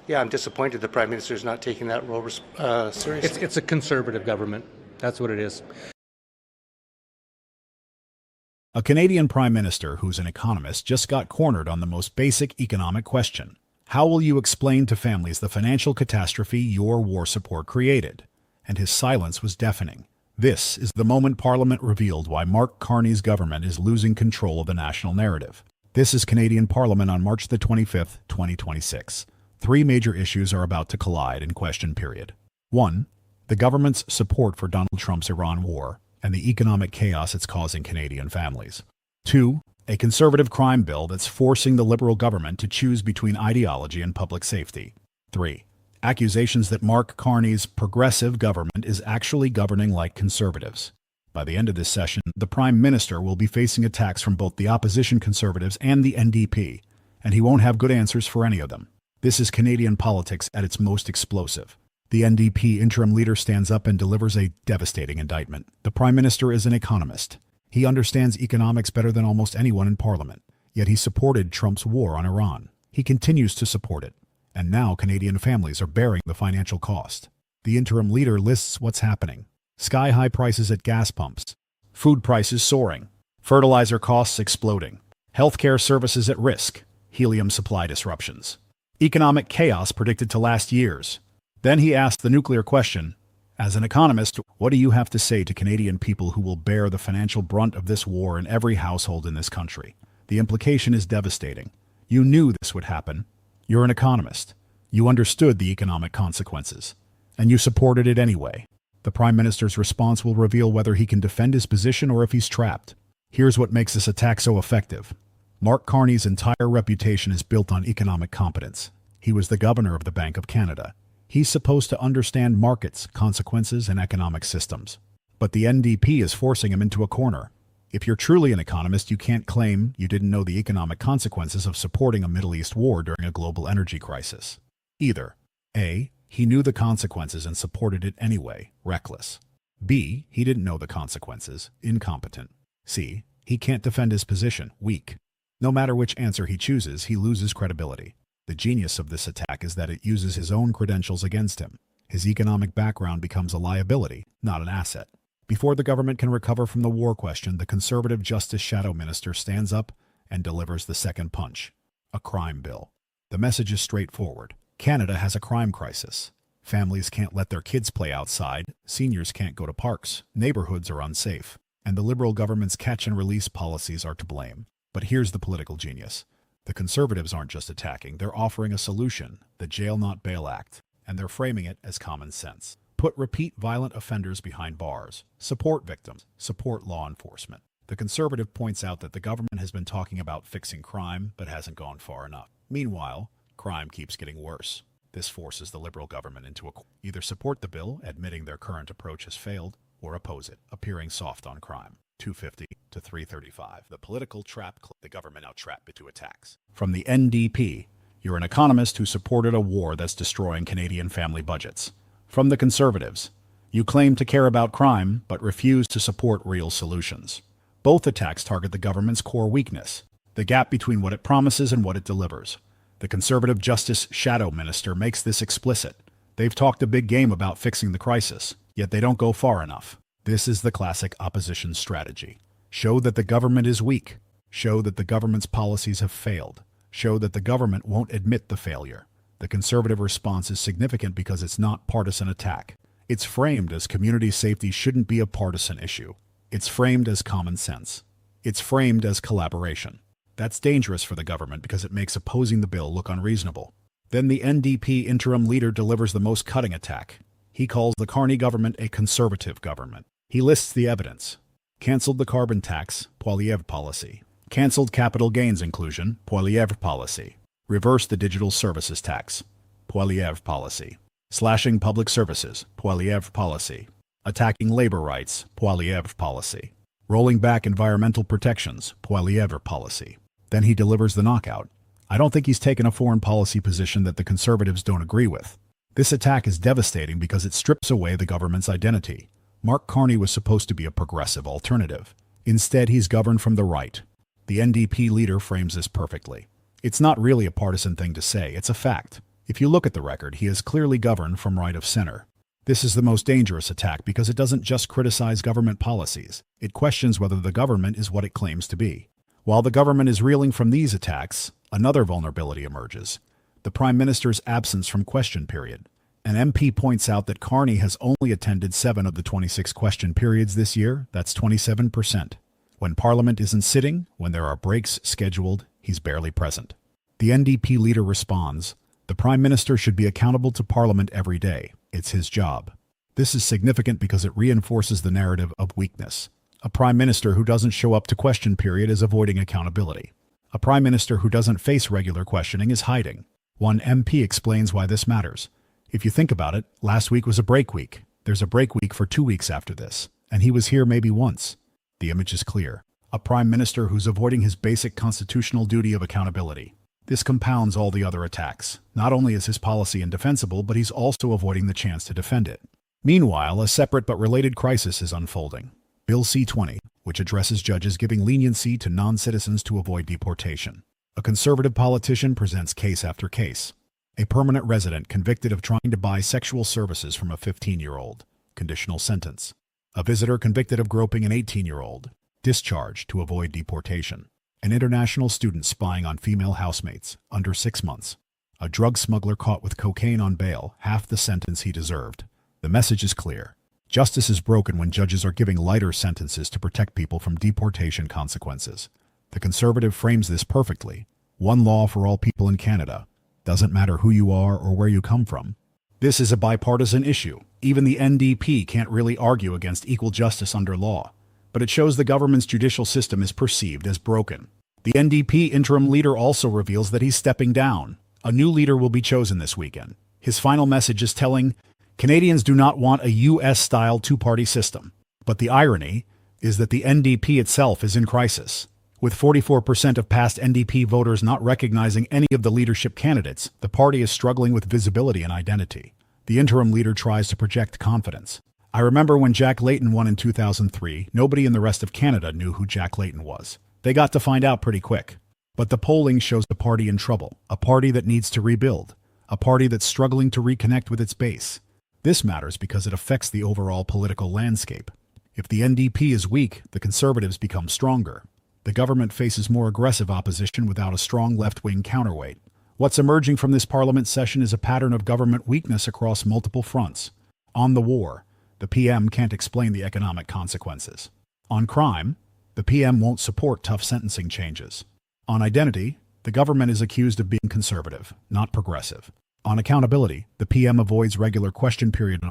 Yeah, I'm disappointed the Prime Minister is not taking that role seriously. It's a conservative government. That's what it is. A Canadian Prime Minister who's an economist just got cornered on the most basic economic question. How will you explain to families the financial catastrophe your war support created? And his silence was deafening. This is the moment Parliament revealed why Mark Carney's government is losing control of the national narrative. This is Canadian Parliament on March the 25th, 2026. Three major issues are about to collide in question period. 1. The government's support for Donald Trump's Iran war and the economic chaos it's causing Canadian families. 2. A conservative crime bill that's forcing the Liberal government to choose between ideology and public safety. 3. Accusations that Mark Carney's progressive government is actually governing like conservatives. By the end of this session, the Prime Minister will be facing attacks from both the opposition Conservatives and the NDP, and he won't have good answers for any of them. This is Canadian politics at its most explosive. The NDP Interim Leader stands up and delivers a devastating indictment. The Prime Minister is an economist. He understands economics better than almost anyone in Parliament. Yet he supported Trump's war on Iran. He continues to support it. And now Canadian families are bearing the financial cost. The Interim Leader lists what's happening. Sky-high prices at gas pumps. Food prices soaring. Fertilizer costs exploding. Healthcare services at risk. Helium supply disruptions. Economic chaos predicted to last years. Then he asked the nuclear question, as an economist, what do you have to say to Canadian people who will bear the financial brunt of this war in every household in this country? The implication is devastating. You knew this would happen. You're an economist. You understood the economic consequences. And you supported it anyway. The Prime Minister's response will reveal whether he can defend his position or if he's trapped. Here's what makes this attack so effective. Mark Carney's entire reputation is built on economic competence. He was the governor of the Bank of Canada. He's supposed to understand markets, consequences, and economic systems. But the NDP is forcing him into a corner. If you're truly an economist, you can't claim you didn't know the economic consequences of supporting a Middle East war during a global energy crisis. Either A. He knew the consequences and supported it anyway, reckless. B. He didn't know the consequences, incompetent. C. He can't defend his position, weak. No matter which answer he chooses, he loses credibility. The genius of this attack is that it uses his own credentials against him. His economic background becomes a liability, not an asset. Before the government can recover from the war question, the Conservative Justice Shadow Minister stands up and delivers the second punch. A crime bill. The message is straightforward. Canada has a crime crisis. Families can't let their kids play outside, seniors can't go to parks, neighborhoods are unsafe, and the Liberal government's catch-and-release policies are to blame. But here's the political genius. The Conservatives aren't just attacking, they're offering a solution, the Jail Not Bail Act, and they're framing it as common sense. Put repeat violent offenders behind bars. Support victims. Support law enforcement. The Conservative points out that the government has been talking about fixing crime, but hasn't gone far enough. Meanwhile, crime keeps getting worse. This forces the Liberal government into either support the bill, admitting their current approach has failed, or oppose it, appearing soft on crime. 250 to 335. The political trap, the government now trapped into attacks. From the NDP, you're an economist who supported a war that's destroying Canadian family budgets. From the Conservatives, you claim to care about crime, but refuse to support real solutions. Both attacks target the government's core weakness, the gap between what it promises and what it delivers. The Conservative Justice Shadow Minister makes this explicit. They've talked a big game about fixing the crisis, yet they don't go far enough. This is the classic opposition strategy. Show that the government is weak. Show that the government's policies have failed. Show that the government won't admit the failure. The Conservative response is significant because it's not partisan attack. It's framed as community safety shouldn't be a partisan issue. It's framed as common sense. It's framed as collaboration. That's dangerous for the government because it makes opposing the bill look unreasonable. Then the NDP Interim Leader delivers the most cutting attack. He calls the Carney government a conservative government. He lists the evidence. Cancelled the carbon tax, Poilievre policy. Cancelled capital gains inclusion, Poilievre policy. Reversed the digital services tax, Poilievre policy. Slashing public services, Poilievre policy. Attacking labor rights, Poilievre policy. Rolling back environmental protections, Poilievre policy. Then he delivers the knockout. I don't think he's taken a foreign policy position that the Conservatives don't agree with. This attack is devastating because it strips away the government's identity. Mark Carney was supposed to be a progressive alternative. Instead, he's governed from the right. The NDP leader frames this perfectly. It's not really a partisan thing to say, it's a fact. If you look at the record, he has clearly governed from right of center. This is the most dangerous attack because it doesn't just criticize government policies. It questions whether the government is what it claims to be. While the government is reeling from these attacks, another vulnerability emerges: the Prime Minister's absence from question period. An MP points out that Carney has only attended 7 of the 26 question periods this year. That's 27%. When Parliament isn't sitting, when there are breaks scheduled, he's barely present. The NDP leader responds, "The Prime Minister should be accountable to Parliament every day. It's his job." This is significant because it reinforces the narrative of weakness. A Prime Minister who doesn't show up to question period is avoiding accountability. A Prime Minister who doesn't face regular questioning is hiding. One MP explains why this matters. If you think about it, last week was a break week. There's a break week for 2 weeks after this, and he was here maybe once. The image is clear. A Prime Minister who's avoiding his basic constitutional duty of accountability. This compounds all the other attacks. Not only is his policy indefensible, but he's also avoiding the chance to defend it. Meanwhile, a separate but related crisis is unfolding. Bill C-20, which addresses judges giving leniency to non-citizens to avoid deportation. A conservative politician presents case after case. A permanent resident convicted of trying to buy sexual services from a 15-year-old. Conditional sentence. A visitor convicted of groping an 18-year-old. Discharged to avoid deportation. An international student spying on female housemates. Under 6 months. A drug smuggler caught with cocaine on bail. Half the sentence he deserved. The message is clear. Justice is broken when judges are giving lighter sentences to protect people from deportation consequences. The Conservative frames this perfectly. One law for all people in Canada. Doesn't matter who you are or where you come from. This is a bipartisan issue. Even the NDP can't really argue against equal justice under law. But it shows the government's judicial system is perceived as broken. The NDP Interim Leader also reveals that he's stepping down. A new leader will be chosen this weekend. His final message is telling, Canadians do not want a US-style two-party system. But the irony is that the NDP itself is in crisis. With 44% of past NDP voters not recognizing any of the leadership candidates, the party is struggling with visibility and identity. The interim leader tries to project confidence. I remember when Jack Layton won in 2003, nobody in the rest of Canada knew who Jack Layton was. They got to find out pretty quick. But the polling shows the party in trouble, a party that needs to rebuild, a party that's struggling to reconnect with its base. This matters because it affects the overall political landscape. If the NDP is weak, the Conservatives become stronger. The government faces more aggressive opposition without a strong left-wing counterweight. What's emerging from this parliament session is a pattern of government weakness across multiple fronts. On the war, the PM can't explain the economic consequences. On crime, the PM won't support tough sentencing changes. On identity, the government is accused of being conservative, not progressive. On accountability, the PM avoids regular question period.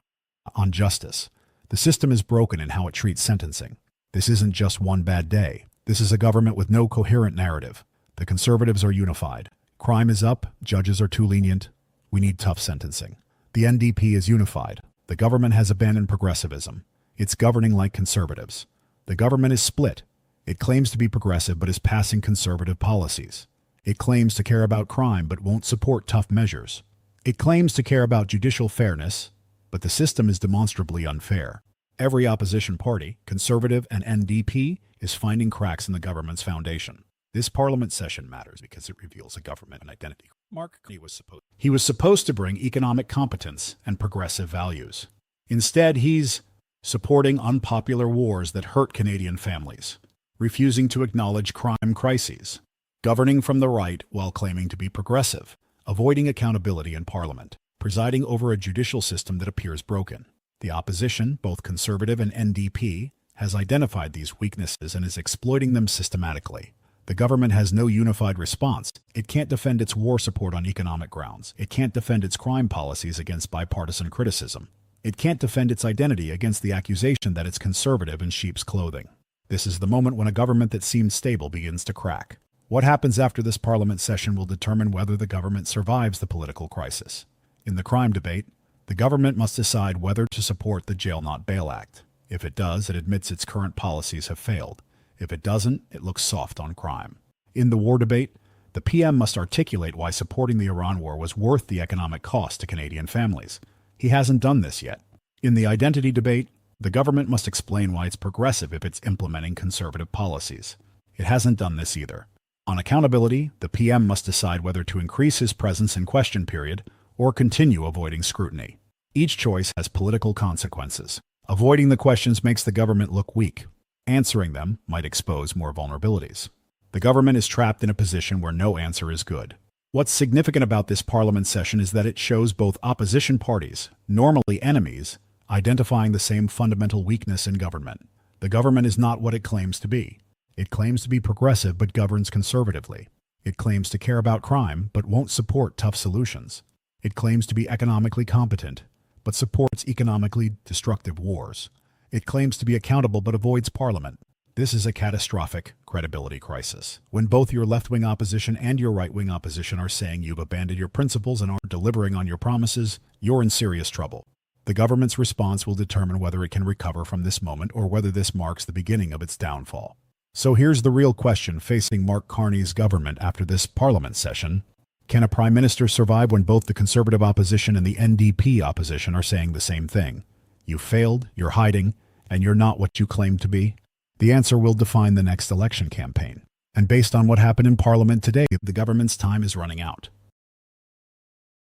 On justice, the system is broken in how it treats sentencing. This isn't just one bad day. This is a government with no coherent narrative. The Conservatives are unified. Crime is up, judges are too lenient. We need tough sentencing. The NDP is unified. The government has abandoned progressivism. It's governing like Conservatives. The government is split. It claims to be progressive but is passing conservative policies. It claims to care about crime but won't support tough measures. It claims to care about judicial fairness, but the system is demonstrably unfair. Every opposition party, Conservative and NDP, is finding cracks in the government's foundation. This parliament session matters because it reveals a government and identity. Mark Carney was supposed to bring economic competence and progressive values. Instead, he's supporting unpopular wars that hurt Canadian families, refusing to acknowledge crime crises, governing from the right while claiming to be progressive, avoiding accountability in Parliament, presiding over a judicial system that appears broken. The opposition, both Conservative and NDP, has identified these weaknesses and is exploiting them systematically. The government has no unified response. It can't defend its war support on economic grounds. It can't defend its crime policies against bipartisan criticism. It can't defend its identity against the accusation that it's conservative in sheep's clothing. This is the moment when a government that seemed stable begins to crack. What happens after this parliament session will determine whether the government survives the political crisis. In the crime debate, the government must decide whether to support the Jail Not Bail Act. If it does, it admits its current policies have failed. If it doesn't, it looks soft on crime. In the war debate, the PM must articulate why supporting the Iran war was worth the economic cost to Canadian families. He hasn't done this yet. In the identity debate, the government must explain why it's progressive if it's implementing conservative policies. It hasn't done this either. On accountability, the PM must decide whether to increase his presence in question period or continue avoiding scrutiny. Each choice has political consequences. Avoiding the questions makes the government look weak. Answering them might expose more vulnerabilities. The government is trapped in a position where no answer is good. What's significant about this Parliament session is that it shows both opposition parties, normally enemies, identifying the same fundamental weakness in government. The government is not what it claims to be. It claims to be progressive but governs conservatively. It claims to care about crime but won't support tough solutions. It claims to be economically competent but supports economically destructive wars. It claims to be accountable but avoids Parliament. This is a catastrophic credibility crisis. When both your left-wing opposition and your right-wing opposition are saying you've abandoned your principles and aren't delivering on your promises, you're in serious trouble. The government's response will determine whether it can recover from this moment or whether this marks the beginning of its downfall. So here's the real question facing Mark Carney's government after this Parliament session. Can a Prime Minister survive when both the Conservative opposition and the NDP opposition are saying the same thing? You failed, you're hiding, and you're not what you claim to be? The answer will define the next election campaign. And based on what happened in Parliament today, the government's time is running out.